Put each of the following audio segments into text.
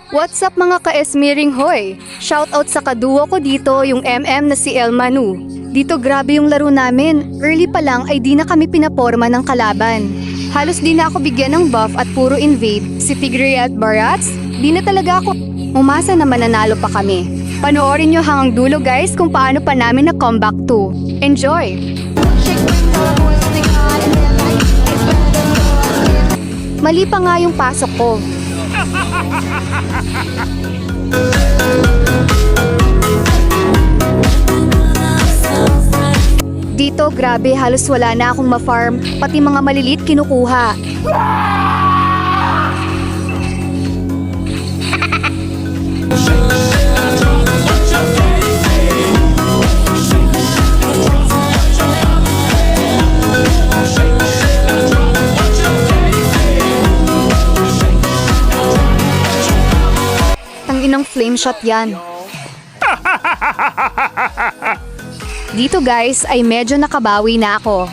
What's up mga ka-esmiring hoy? Shoutout sa kaduo ko dito, yung MM na si El Manu. Dito grabe yung laro namin. Early pa lang ay di na kami pinaporma ng kalaban. Halos di na ako bigyan ng buff at puro invade. Si Tigre at Barats, di na talaga ako umasa na mananalo pa kami. Panoorin nyo hanggang dulo guys kung paano pa namin na comeback to. Enjoy! Mali pa nga yung pasok ko. Dito, grabe, halos wala na akong ma-farm. Pati mga malilit kinukuha. Tanginang flame shot yan. Dito guys ay medyo nakabawi na ako.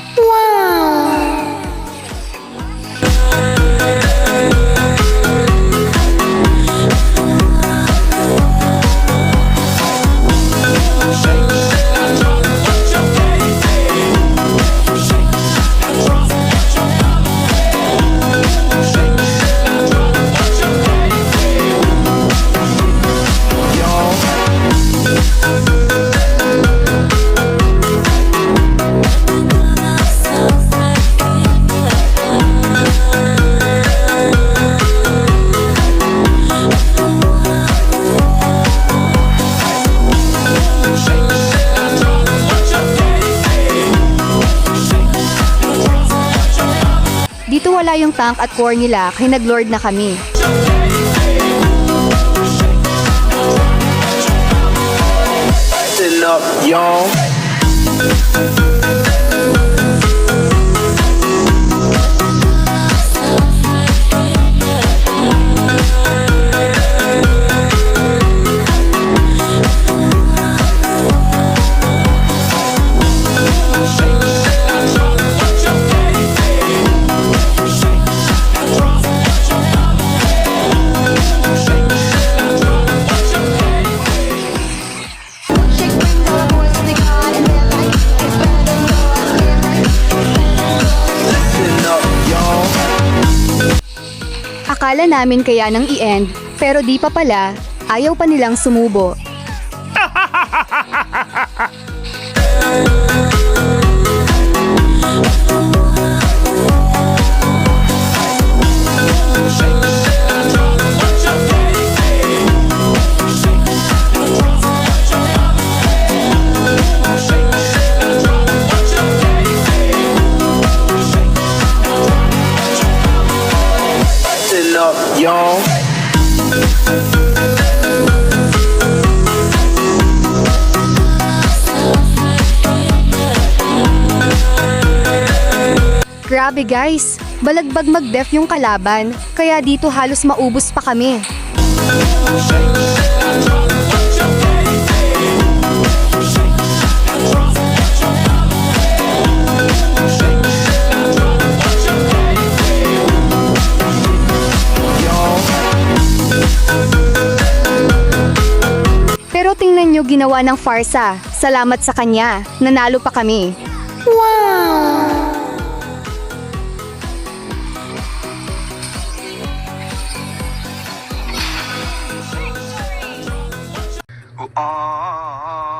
Dito wala yung tank at core nila, kaya nag-lord na kami. Listen up, y'all. Akala namin kaya nang i-end, pero di pa pala, ayaw pa nilang sumubo. Listen up, y'all. Grabe guys, balagbag mag-def yung kalaban, kaya dito halos maubos pa kami. Pero tingnan nyo ginawa ng Farsa, salamat sa kanya, nanalo pa kami. Oh,